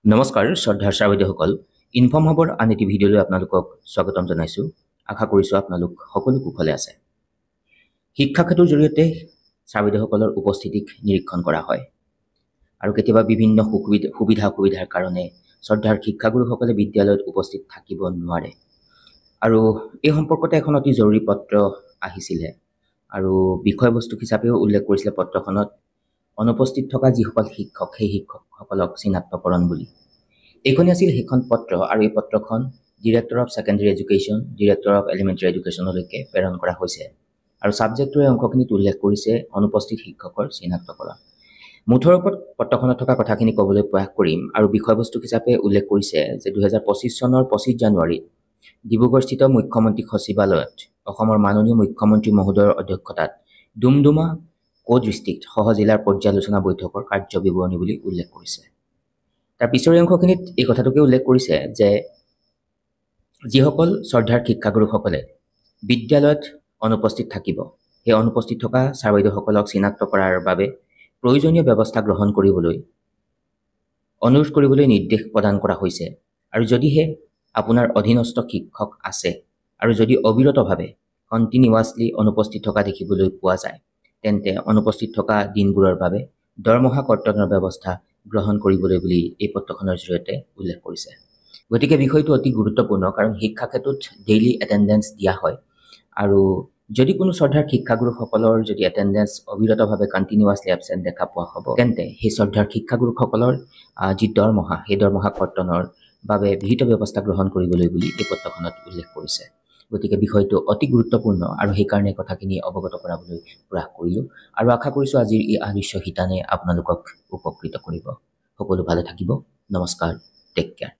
নমস্কাৰ শ্ৰদ্ধাৰ ছাৰ-বাইদেউসকল, ইনফৰ্ম হবৰ আন এটি ভিডিঅ'লৈ আপোনালোকক স্বাগতম জনাইছোঁ। আশা কৰিছোঁ আপোনালোক সকলো কুশলে আছে। শিক্ষা ক্ষেত্ৰৰ জৰিয়তে ছাৰ-বাইদেউসকলৰ উপস্থিতিক নিৰীক্ষণ কৰা হয় আৰু কেতিয়াবা বিভিন্ন সুবিধাৰ কাৰণে শ্ৰদ্ধাৰ শিক্ষাগুৰুসকলে বিদ্যালয়ত উপস্থিত থাকিব নোৱাৰে। আৰু এই সম্পৰ্কতে এখন অতি জৰুৰী পত্ৰ আহিছিলে আৰু বিষয়বস্তু হিচাপেও উল্লেখ কৰিছিলে পত্ৰখনত অনুপস্থিত থকা যিসকল শিক্ষক সেই শিক্ষকসকলক চিনাক্তকৰণ বুলি। এইখনেই আছিল সেইখন পত্ৰ আৰু এই পত্ৰখন director of secondary education, director of elementary এডুকেশ্যনলৈকে প্ৰেৰণ কৰা হৈছে আৰু ছাবজেক্টটোৰ অংশখিনিত উল্লেখ কৰিছে অনুপস্থিত শিক্ষকৰ চিনাক্তকৰণ। মুঠৰ ওপৰত পত্ৰখনত থকা কথাখিনি ক'বলৈ প্ৰয়াস কৰিম আৰু বিষয়বস্তু হিচাপে উল্লেখ কৰিছে যে 2025 চনৰ 25 জানুৱাৰীত ডিব্ৰুগড়স্থিত মুখ্যমন্ত্ৰী সচিবালয়ত অসমৰ মাননীয় মুখ্যমন্ত্ৰী মহোদয়ৰ অধ্যক্ষতাত ডুমডুমা কো-ডিষ্ট্ৰিক্ট সহ-জিলাৰ পৰ্যালোচনা বৈঠকৰ কাৰ্যবিৱৰণী বুলি উল্লেখ কৰিছে। তাৰ পিছৰ অংশখিনিত এই কথাটোকে উল্লেখ কৰিছে যে যিসকল শ্ৰদ্ধাৰ শিক্ষাগুৰুসকলে বিদ্যালয়ত অনুপস্থিত থাকিব, সেই অনুপস্থিত থকা ছাৰ-বাইদেউসকলক চিনাক্ত কৰাৰ বাবে প্ৰয়োজনীয় ব্যৱস্থা গ্ৰহণ কৰিবলৈ অনুৰোধ কৰিবলৈ নিৰ্দেশ প্ৰদান কৰা হৈছে। আৰু যদিহে আপোনাৰ অধীনস্থ শিক্ষক আছে আৰু যদি অবিৰতভাৱে কণ্টিনিউৱাছলি অনুপস্থিত থকা দেখিবলৈ পোৱা যায়, তেন্তে অনুপস্থিত থকা দিনবোৰৰ বাবে দৰমহা কৰ্তনৰ ব্যৱস্থা গ্ৰহণ কৰিবলৈ বুলি এই পত্ৰখনৰ জৰিয়তে উল্লেখ কৰিছে। গতিকে বিষয়টো অতি গুৰুত্বপূৰ্ণ, কাৰণ শিক্ষা ক্ষেত্ৰত ডেইলি এটেণ্ডেঞ্চ দিয়া হয় আৰু যদি কোনো শ্ৰদ্ধাৰ শিক্ষাগুৰুসকলৰ যদি এটেণ্ডেঞ্চ অবিৰতভাৱে কণ্টিনিউৱাছলি এবচেণ্ট দেখা পোৱা হ'ব, তেন্তে সেই শ্ৰদ্ধাৰ শিক্ষাগুৰুসকলৰ যি দৰমহা, সেই দৰমহা কৰ্তনৰ বাবে বিহিত ব্যৱস্থা গ্ৰহণ কৰিবলৈ বুলি এই পত্ৰখনত উল্লেখ কৰিছে। গতিকে বিষয়টো অতি গুৰুত্বপূৰ্ণ আৰু সেইকাৰণে কথাখিনি অৱগত কৰাবলৈ প্ৰয়াস কৰিলোঁ আৰু আশা কৰিছোঁ আজিৰ এই আলোচ্য শিতানে আপোনালোকক উপকৃত কৰিব। সকলো ভালে থাকিব। নমস্কাৰ, টেক কেয়াৰ।